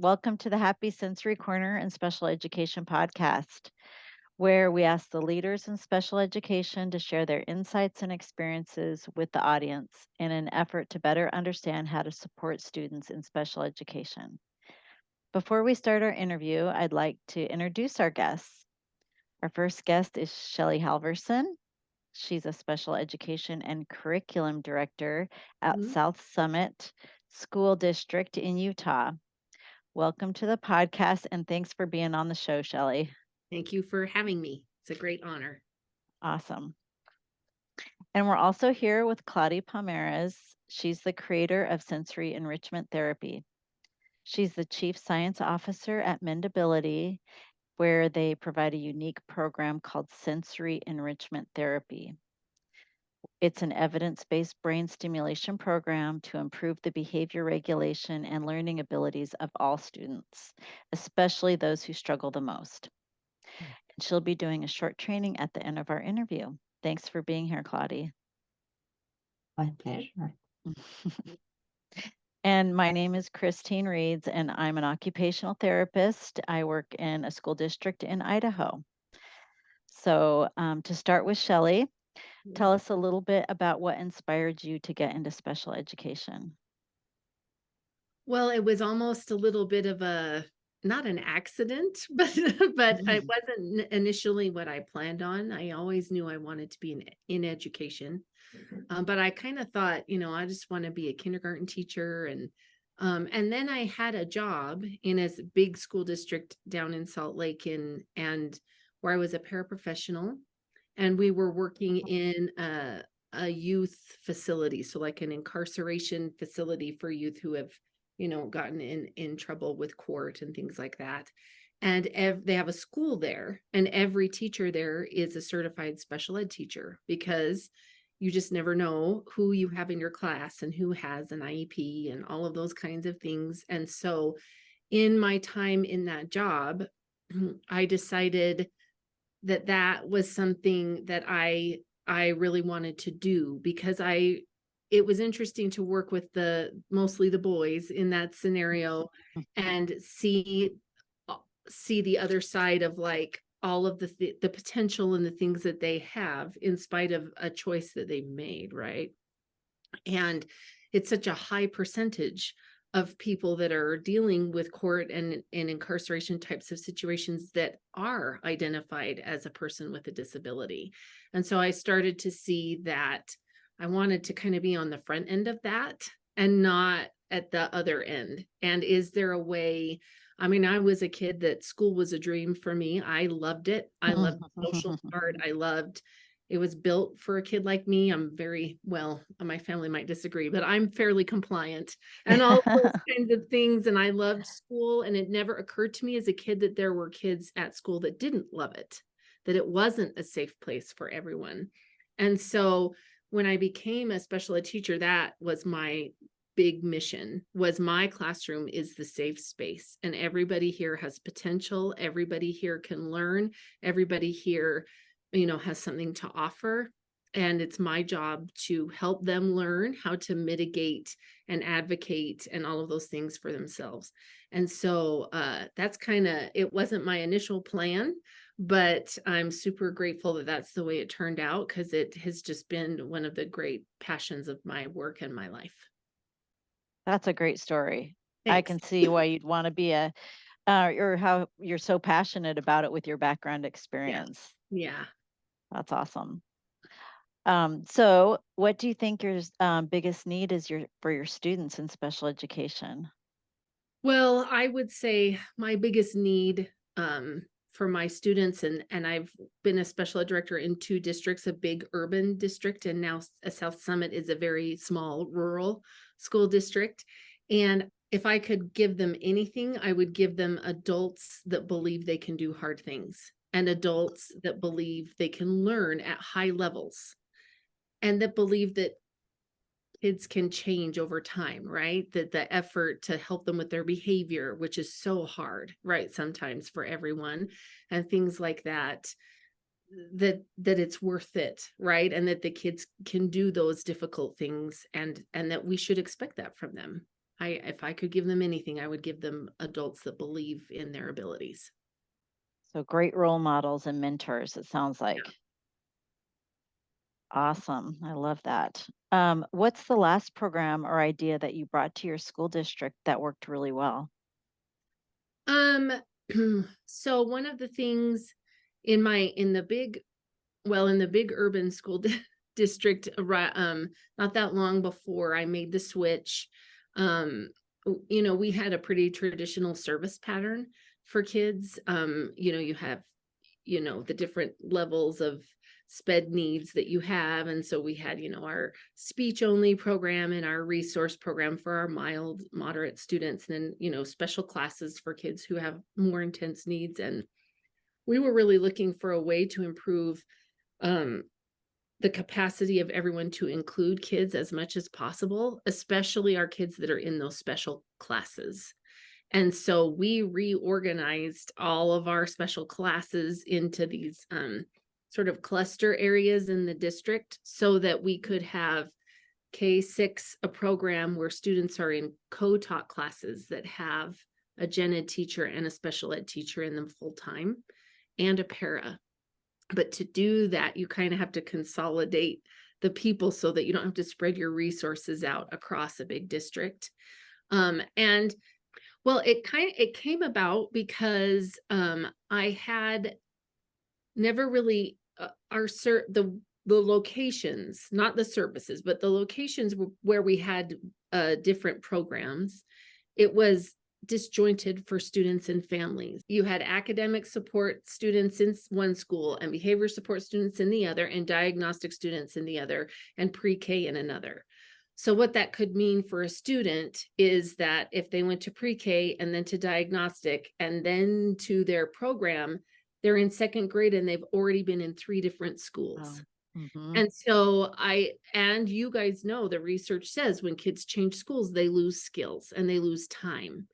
Welcome to the Happy Sensory Corner and Special Education Podcast, where we ask the leaders in special education to share their insights and experiences with the audience in an effort to better understand how to support students in special education. Before we start our interview, I'd like to introduce our guests. Our first guest is Shelley Halverson. She's a special education and curriculum director at Mhm. South Summit School District in Utah. Welcome to the podcast and thanks for being on the show, Shelley. Thank you for having me. It's a great honor. Awesome. And we're also here with Claudia Palmeras. She's the creator of Sensory Enrichment Therapy. She's the chief science officer at Mendability, where they provide a unique program called Sensory Enrichment Therapy. It's an evidence based brain stimulation program to improve the behavior regulation and learning abilities of all students, especially those who struggle the most. And she'll be doing a short training at the end of our interview. Thanks for being here, Claudia. My pleasure. And my name is Christine Reeds, and I'm an occupational therapist. I work in a school district in Idaho. So, to start with Shelley, tell us a little bit about what inspired you to get into special education. Well, it was almost a little bit of a not an accident, but it wasn't initially what I planned on. I always knew I wanted to be in education. But I kind of thought, I just want to be a kindergarten teacher and then I had a job in a big school district down in Salt Lake and where I was a paraprofessional and we were working in a youth facility, so like an incarceration facility for youth who have gotten in trouble with court and things like that. And they have a school there, and every teacher there is a certified special ed teacher, because you just never know who you have in your class and who has an IEP and all of those kinds of things. And so in my time in that job, I decided that that was something that I really wanted to do, because it was interesting to work with mostly the boys in that scenario and see the other side of like all of the potential and the things that they have in spite of a choice that they made, right? And it's such a high percentage of people that are dealing with court and incarceration types of situations that are identified as a person with a disability. And so I started to see that I wanted to kind of be on the front end of that and not at the other end. And is there a way? I mean, I was a kid that school was a dream for me. I loved it. I loved the social part. It was built for a kid like me. I'm very, well, my family might disagree, but I'm fairly compliant and all those kinds of things. And I loved school. And it never occurred to me as a kid that there were kids at school that didn't love it, that it wasn't a safe place for everyone. And so when I became a special ed teacher, that was my big mission. Was my classroom is the safe space, and everybody here has potential. Everybody here can learn. Everybody here has something to offer. And it's my job to help them learn how to mitigate and advocate and all of those things for themselves. And so that's it wasn't my initial plan, but I'm super grateful that that's the way it turned out, because it has just been one of the great passions of my work and my life. That's a great story. I Thanks. can see why you'd want to be or how you're so passionate about it with your background Yeah. experience. Yeah. That's awesome. So what do you think your biggest need is for your students in special education? Well, I would say my biggest need for my students, and I've been a special ed director in 2 districts, a big urban district, and now a South Summit is a very small rural school district. And if I could give them anything, I would give them adults that believe they can do hard things, and adults that believe they can learn at high levels, and that believe that kids can change over time, right? That the effort to help them with their behavior, which is so hard, right? Sometimes for everyone, and things like that, that it's worth it, right? And that the kids can do those difficult things, and that we should expect that from them. if I could give them anything, I would give them adults that believe in their abilities. So great role models and mentors, it sounds like. Yeah. Awesome. I love that. What's the last program or idea that you brought to your school district that worked really well? So one of the things in the big urban school district, not that long before I made the switch, we had a pretty traditional service pattern for kids. You have, the different levels of sped needs that you have. And so we had, our speech only program and our resource program for our mild, moderate students, and then, special classes for kids who have more intense needs. And we were really looking for a way to improve the capacity of everyone to include kids as much as possible, especially our kids that are in those special classes. And so we reorganized all of our special classes into these sort of cluster areas in the district so that we could have K-6, a program where students are in co-taught classes that have a gen ed teacher and a special ed teacher in them full time, and a para. But to do that, you kind of have to consolidate the people so that you don't have to spread your resources out across a big district. And well, it came about because I had never really the locations, not the services, but the locations where we had different programs. It was disjointed for students and families. You had academic support students in one school and behavior support students in the other, and diagnostic students in the other, and pre-K in another. So what that could mean for a student is that if they went to pre-K and then to diagnostic and then to their program, they're in second grade and they've already been in 3 different schools. Oh, mhm. And so and you guys know the research says when kids change schools, they lose skills and they lose time.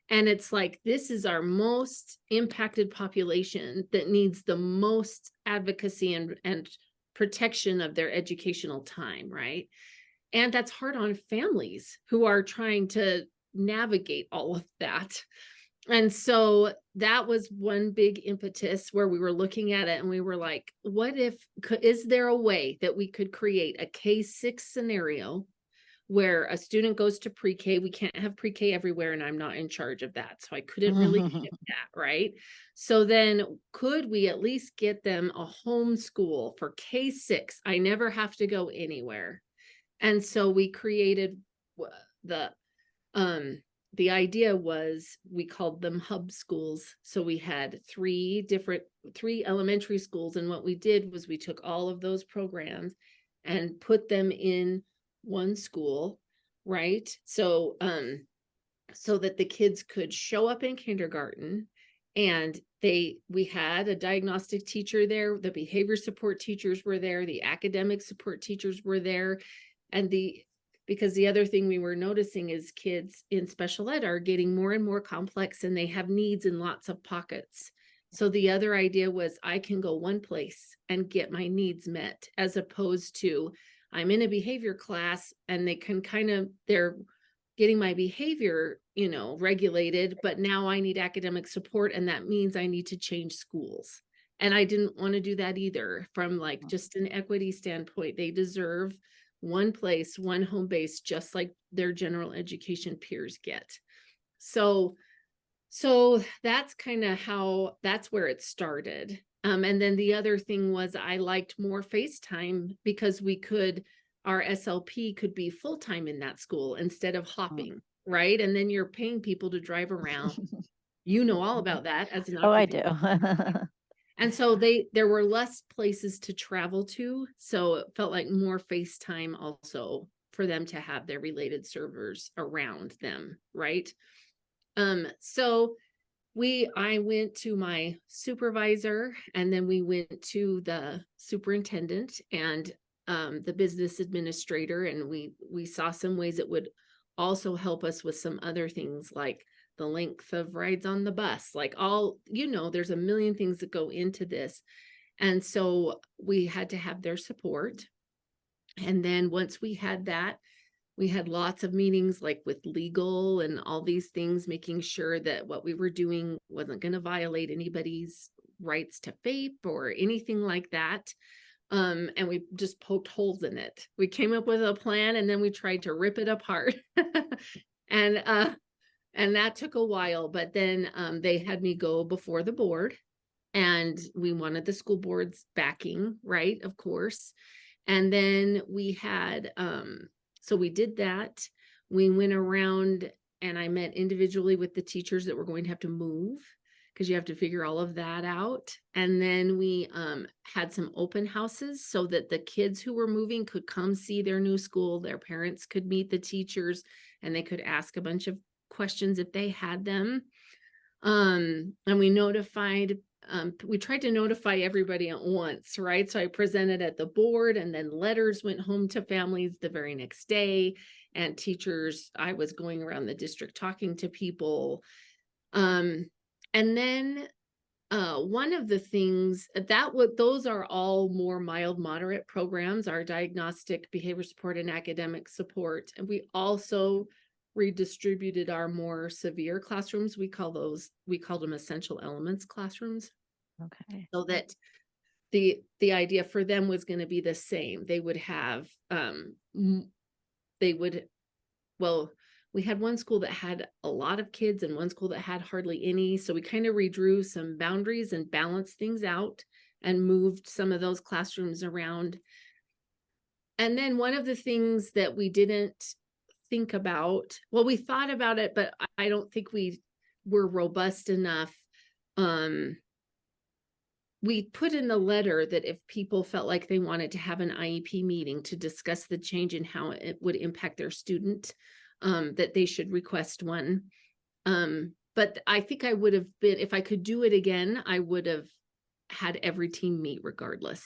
And it's like, this is our most impacted population that needs the most advocacy and protection of their educational time, right? And that's hard on families who are trying to navigate all of that. And so that was one big impetus where we were looking at it and we were like, is there a way that we could create a K-6 scenario where a student goes to pre-K? We can't have pre-K everywhere, and I'm not in charge of that. So I couldn't really get that, right? So then could we at least get them a home school for K-6? I never have to go anywhere. And so we created the idea was we called them hub schools. So we had 3 elementary schools. And what we did was we took all of those programs and put them in one school, right? So, so that the kids could show up in kindergarten, and we had a diagnostic teacher there, the behavior support teachers were there, the academic support teachers were there. And because the other thing we were noticing is kids in special ed are getting more and more complex and they have needs in lots of pockets. So the other idea was I can go one place and get my needs met, as opposed to I'm in a behavior class and they're getting my behavior, regulated, but now I need academic support. And that means I need to change schools. And I didn't want to do that either from just an equity standpoint. They deserve one place, one home base, just like their general education peers get. So that's kind of that's where it started. And then the other thing was I liked more FaceTime because our SLP could be full-time in that school instead of hopping, right? And then you're paying people to drive around. You know all about that as an occupational. Oh, I do. And so there were less places to travel to. So it felt like more FaceTime also for them to have their related servers around them, right? So I went to my supervisor, and then we went to the superintendent and the business administrator, and we saw some ways it would also help us with some other things like the length of rides on the bus, there's a million things that go into this. And so we had to have their support. And then once we had that, We had lots of meetings like with legal and all these things, making sure that what we were doing wasn't going to violate anybody's rights to vape or anything like that. And we just poked holes in it. We came up with a plan and then we tried to rip it apart. And that took a while, but then they had me go before the board, and we wanted the school board's backing, right? Of course. And then we had, so we did that. We went around and I met individually with the teachers that were going to have to move, because you have to figure all of that out. And then we had some open houses so that the kids who were moving could come see their new school. Their parents could meet the teachers and they could ask a bunch of questions if they had them. And we tried to notify everybody at once, right? So I presented at the board, and then letters went home to families the very next day, and teachers, I was going around the district talking to people. And then one of the things those are all more mild, moderate programs, our diagnostic, behavior support, and academic support. And we also redistributed our more severe classrooms. We called them essential elements classrooms. Okay. So that the idea for them was going to be the same. They would have, we had one school that had a lot of kids and one school that had hardly any. So we kind of redrew some boundaries and balanced things out and moved some of those classrooms around. And then one of the things that we didn't think about, well, we thought about it, but I don't think we were robust enough. We put in the letter that if people felt like they wanted to have an IEP meeting to discuss the change in how it would impact their student, that they should request one. But I think I would have been, if I could do it again, I would have had every team meet regardless.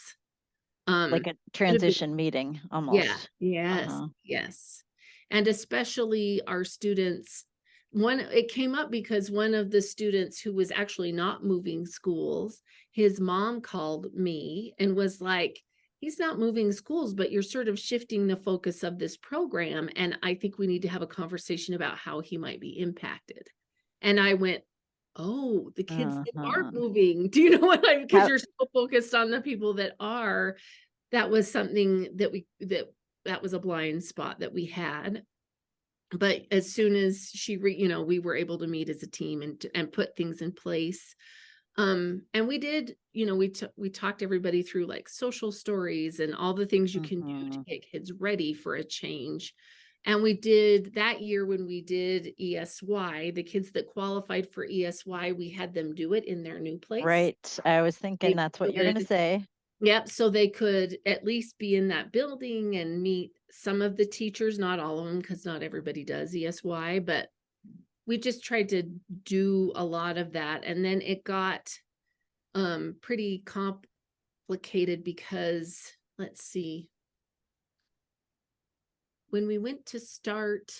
Like a transition meeting almost. Yeah, yes. And especially our students, it came up because one of the students who was actually not moving schools, his mom called me and was like, he's not moving schools, but you're sort of shifting the focus of this program. And I think we need to have a conversation about how he might be impacted. And I went, oh, the kids that aren't moving. Do you know what I mean? Because you're so focused on the people that are. That was something that that was a blind spot that we had. But as soon as we were able to meet as a team and put things in place. And we did, we talked everybody through like social stories and all the things you can do to get kids ready for a change. And we did that year when we did ESY, the kids that qualified for ESY, we had them do it in their new place. Right. I was thinking that's what you're going to say. Yep. So they could at least be in that building and meet some of the teachers, not all of them, because not everybody does ESY, but we just tried to do a lot of that. And then it got pretty complicated because, let's see, when we went to start,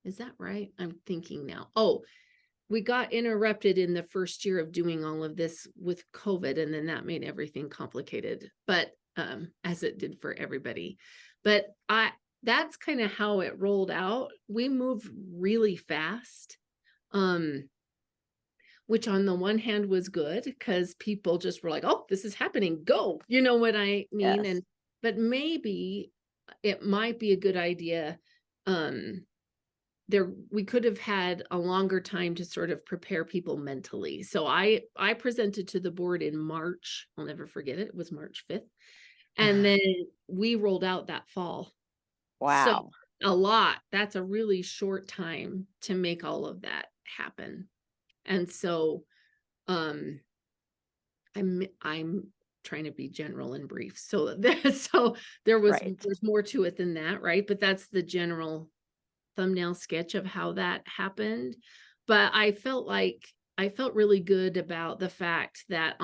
is that right? I'm thinking now. Oh, we got interrupted in the first year of doing all of this with COVID, and then that made everything complicated, but as it did for everybody. But that's kind of how it rolled out. We moved really fast, which on the one hand was good because people just were like, oh, this is happening, go. You know what I mean? Yes. But maybe it might be a good idea. We could have had a longer time to sort of prepare people mentally. So I presented to the board in March. I'll never forget it. It was March 5th. And then we rolled out that fall. Wow. So a lot. That's a really short time to make all of that happen. And so I'm trying to be general and brief. So there's more to it than that, right? But that's the general thumbnail sketch of how that happened. But I felt really good about the fact that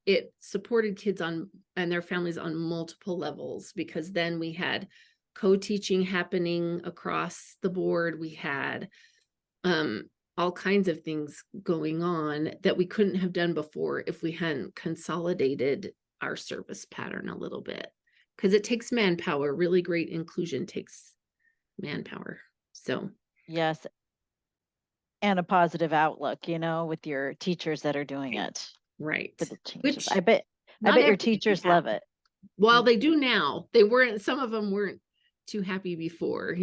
it supported kids and their families on multiple levels, because then we had co-teaching happening across the board. We had all kinds of things going on that we couldn't have done before if we hadn't consolidated our service pattern a little bit, because it takes manpower. Really great inclusion takes manpower. So, Yes. And a positive outlook, with your teachers that are doing it right. for the changes. Which I bet not your everybody teachers has. love it. Well, they do now. They weren't, some of them weren't too happy before,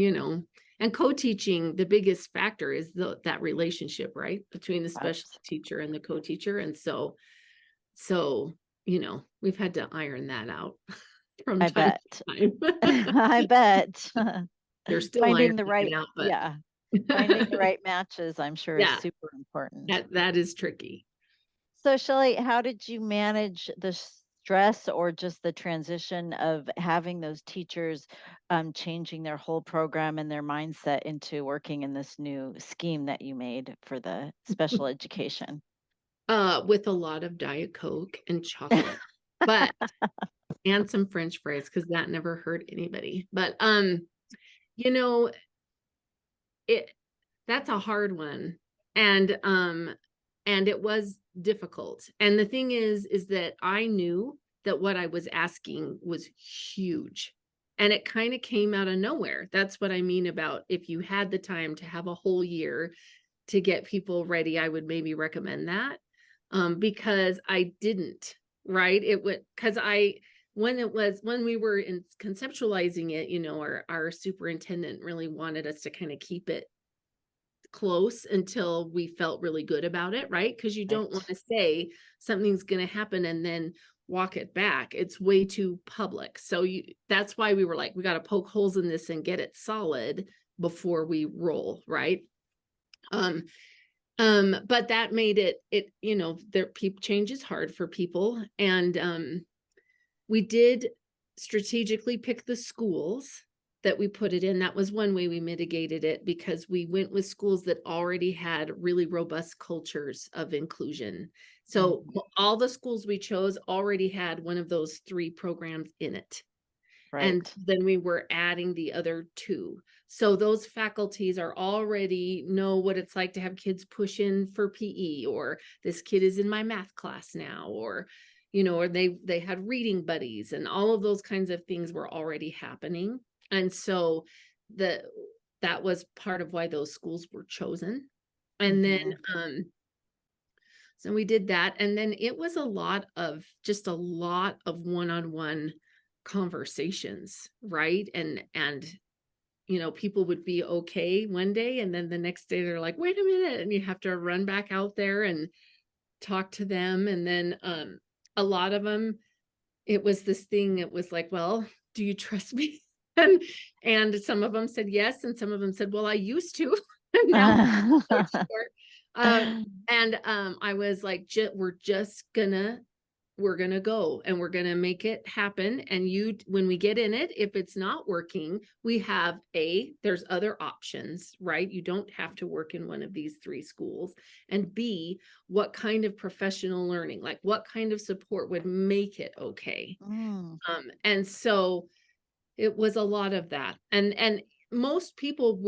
and co-teaching, the biggest factor is that relationship, right? Between the special teacher and the co-teacher. And so, we've had to iron that out from I time bet. to time. I bet. They're still Finding the ironing right, it out, but finding the right matches, I'm sure, is yeah, super important. that is tricky. So, Shelley, how did you manage the stress or just the transition of having those teachers changing their whole program and their mindset into working in this new scheme that you made for the special education? With a lot of Diet Coke and chocolate, but and some French fries, because that never hurt anybody. But you know, that's a hard one. And it was difficult. And the thing is that I knew that what I was asking was huge. And it kind of came out of nowhere. That's what I mean about, if you had the time to have a whole year to get people ready, I would maybe recommend that. Because I didn't, right? It would, because when we were conceptualizing it, our superintendent really wanted us to kind of keep it close until we felt really good about it, right? Because you don't want to say something's going to happen and then walk it back. It's way too public. So that's why we were like, we got to poke holes in this and get it solid before we roll, right? But that made change is hard for people. And we did strategically pick the schools that we put it in. That was one way we mitigated it, because we went with schools that already had really robust cultures of inclusion. So all the schools we chose already had one of those 3 programs in it. Right. And then we were adding the other 2. So those faculties are already know what it's like to have kids push in for PE, or this kid is in my math class now, or or they had reading buddies, and all of those kinds of things were already happening. And so that was part of why those schools were chosen. And then so we did that, and then it was a lot of one-on-one conversations, right? And people would be okay one day, and then the next day they're like, wait a minute, and you have to run back out there and talk to them. And then a lot of them, it was this thing, it was like, well, do you trust me? And some of them said yes, and some of them said, well, I used to. Now I'm sure. And I was like, we're gonna go, and we're gonna make it happen. And when we get in it, if it's not working, we have there's other options, right? You don't have to work in one of these 3 schools. And B, what kind of professional learning, like what kind of support would make it okay? And so it was a lot of that. And most people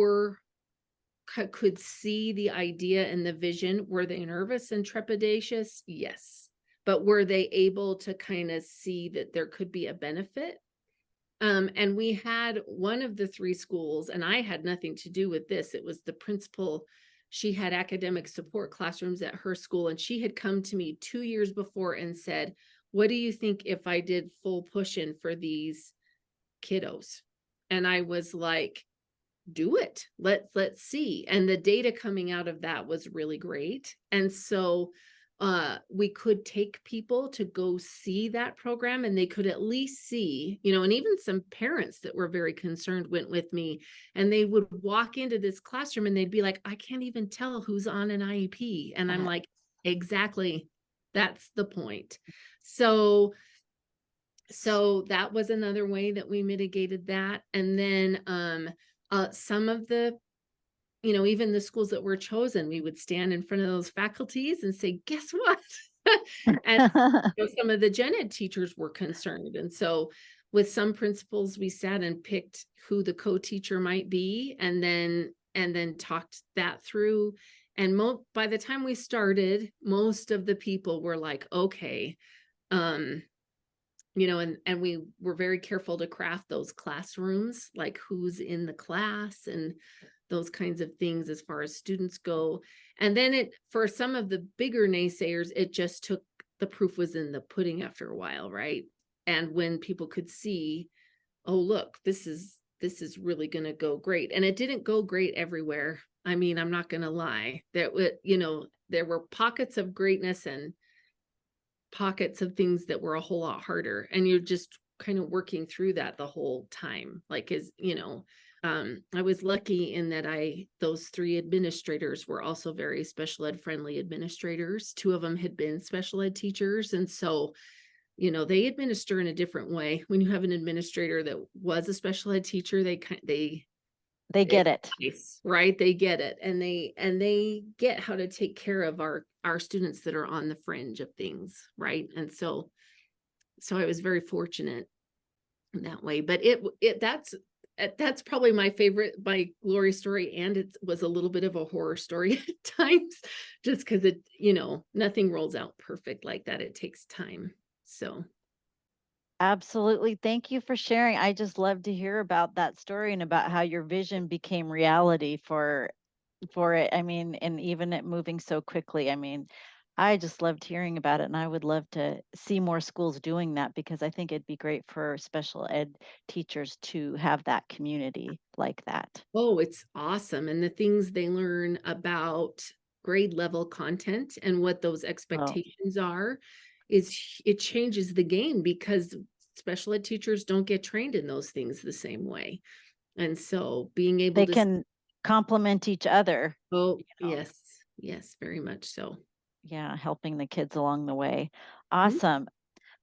could see the idea and the vision. Were they nervous and trepidatious? Yes. But were they able to kind of see that there could be a benefit? And we had one of the 3 schools, and I had nothing to do with this. It was the principal. She had academic support classrooms at her school, and she had come to me 2 years before and said, what do you think if I did full push-in for these kiddos? And I was like, do it. Let's see. And the data coming out of that was really great. And so we could take people to go see that program, and they could at least see, and even some parents that were very concerned went with me, and they would walk into this classroom and they'd be like, I can't even tell who's on an IEP. And I'm like, exactly. That's the point. So that was another way that we mitigated that. And then some of the, even the schools that were chosen, we would stand in front of those faculties and say, guess what? And some of the gen ed teachers were concerned. And so with some principals, we sat and picked who the co-teacher might be, and then talked that through. And by the time we started, most of the people were like, okay, and we were very careful to craft those classrooms, like who's in the class and those kinds of things as far as students go. And then for some of the bigger naysayers, it just took, the proof was in the pudding after a while, right? And when people could see, oh, look, this is really going to go great. And it didn't go great everywhere. I mean, I'm not going to lie. There were pockets of greatness and pockets of things that were a whole lot harder. And you're just kind of working through that the whole time. Like, I was lucky in that those 3 administrators were also very special ed friendly administrators. 2 of them had been special ed teachers. And so, they administer in a different way. When you have an administrator that was a special ed teacher, they get it. Nice, right? They get it. And they get how to take care of our students that are on the fringe of things. Right. And so I was very fortunate in that way, but that's probably my favorite, my glory story. And it was a little bit of a horror story at times, just because nothing rolls out perfect like that. It takes time. So. Absolutely. Thank you for sharing. I just love to hear about that story and about how your vision became reality for it. I mean, and even it moving so quickly. I mean, I just loved hearing about it, and I would love to see more schools doing that, because I think it'd be great for special ed teachers to have that community like that. Oh, it's awesome. And the things they learn about grade level content and what those expectations are, it changes the game, because special ed teachers don't get trained in those things the same way. And so being able They can complement each other. Oh, yes, very much so. Yeah, helping the kids along the way. Awesome.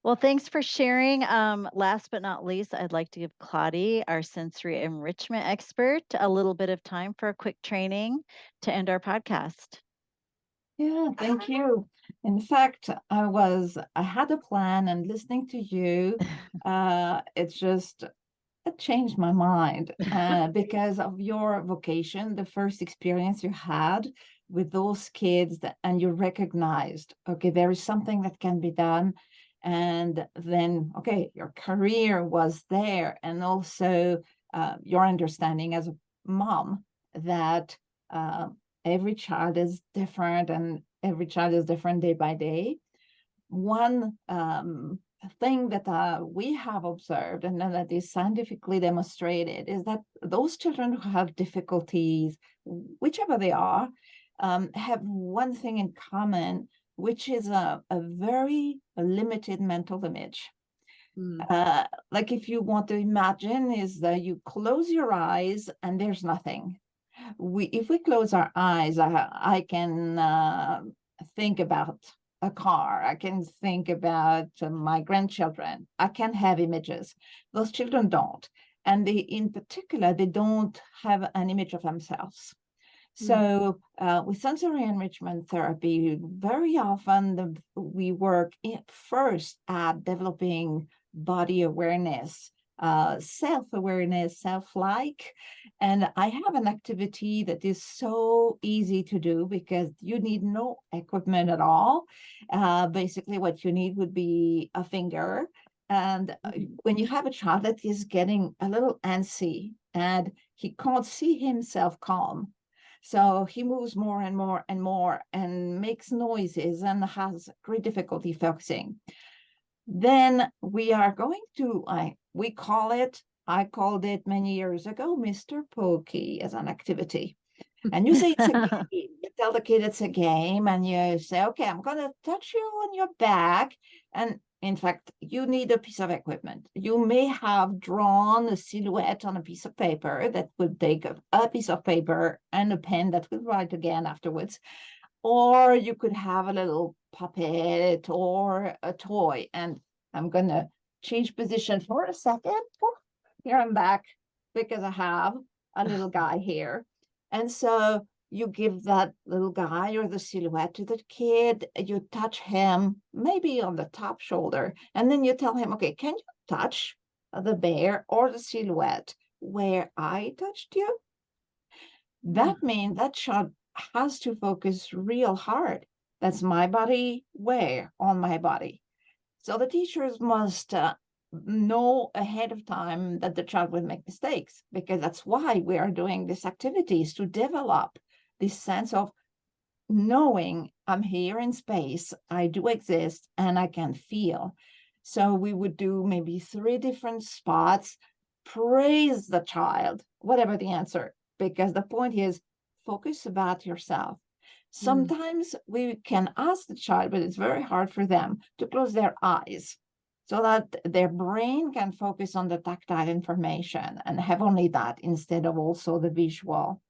Well, thanks for sharing. Last but not least, I'd like to give Claudia, our sensory enrichment expert, a little bit of time for a quick training to end our podcast. Yeah, thank you. In fact, I had a plan, and listening to you, it changed my mind because of your vocation, the first experience you had with those kids, and you recognized, okay, there is something that can be done. And then, okay, your career was there, and also your understanding as a mom that every child is different, and every child is different day by day. One thing that we have observed, and that is scientifically demonstrated, is that those children who have difficulties, whichever they are, have one thing in common, which is a very limited mental image. Like, if you want to imagine, is that you close your eyes and there's nothing. If we close our eyes, I can think about a car. I can think about my grandchildren. I can have images. Those children don't. And in particular, they don't have an image of themselves. So with sensory enrichment therapy, very often we work first at developing body awareness, self-awareness, self-like. And I have an activity that is so easy to do because you need no equipment at all. Basically, what you need would be a finger. And when you have a child that is getting a little antsy and he can't see himself calm, so he moves more and more and more and makes noises and has great difficulty focusing, then we are going to, I called it many years ago, Mr. Pokey, as an activity. And you say it's a game. You tell the kid it's a game, and you say, okay, I'm going to touch you on your back. And in fact, you need a piece of equipment. You may have drawn a silhouette on a piece of paper that would take a piece of paper and a pen that will write again afterwards. Or you could have a little puppet or a toy. And I'm going to change position for a second. Here I'm back, because I have a little guy here. And so you give that little guy or the silhouette to the kid, you touch him maybe on the top shoulder, and then you tell him, okay, can you touch the bear or the silhouette where I touched you? That means that child has to focus real hard. That's my body, where on my body. So the teachers must know ahead of time that the child will make mistakes, because that's why we are doing these activities, to develop this sense of knowing I'm here in space, I do exist, and I can feel. So we would do maybe 3 different spots, praise the child, whatever the answer, because the point is focus about yourself. Sometimes we can ask the child, but it's very hard for them to close their eyes so that their brain can focus on the tactile information and have only that instead of also the visual.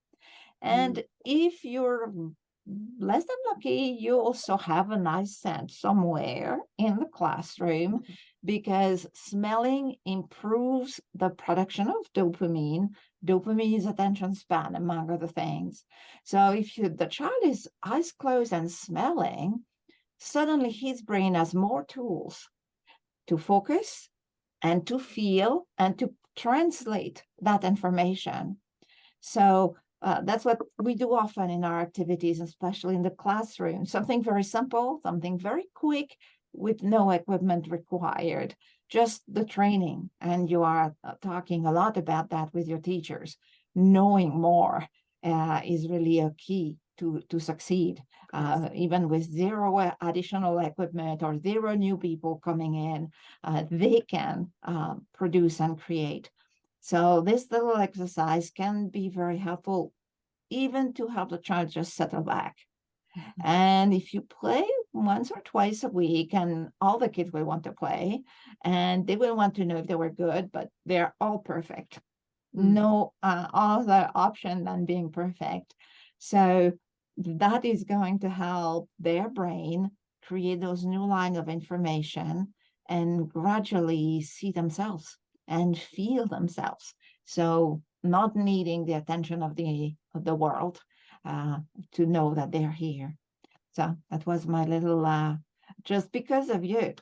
And if you're less than lucky, you also have a nice scent somewhere in the classroom, because smelling improves the production of dopamine. Dopamine is attention span, among other things. So if the child is eyes closed and smelling, suddenly his brain has more tools to focus and to feel and to translate that information. So that's what we do often in our activities, especially in the classroom. Something very simple, something very quick, with no equipment required, just the training. And you are talking a lot about that with your teachers. Knowing more is really a key to succeed, even with 0 additional equipment or 0 new people coming in, they can produce and create. So this little exercise can be very helpful, even to help the child just settle back. And if you play once or twice a week, and all the kids will want to play, and they will want to know if they were good, but they're all perfect. No other option than being perfect. So that is going to help their brain create those new lines of information and gradually see themselves and feel themselves. So not needing the attention of the world to know that they're here. So that was my little, just because of you,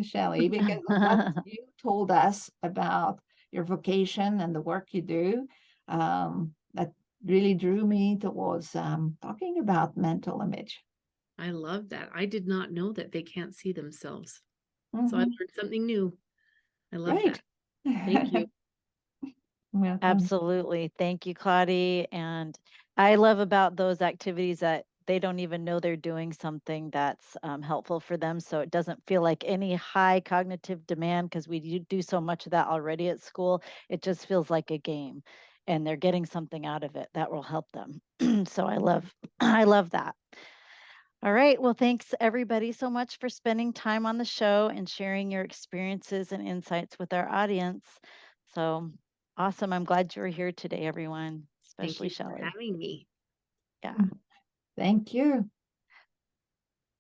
Shelley, because of what you told us about your vocation and the work you do, that really drew me towards talking about mental image. I love that. I did not know that they can't see themselves. So I Mhm. learned something new. I love Great. that. Thank you. Welcome. Absolutely. Thank you, Claudia. And I love about those activities that they don't even know they're doing something that's helpful for them. So it doesn't feel like any high cognitive demand, because we do so much of that already at school. It just feels like a game, and they're getting something out of it that will help them. So I love that. All right. Well, thanks everybody so much for spending time on the show and sharing your experiences and insights with our audience. So awesome. I'm glad you were here today, everyone, Thank especially you for Shelley. having me. Yeah. Thank you.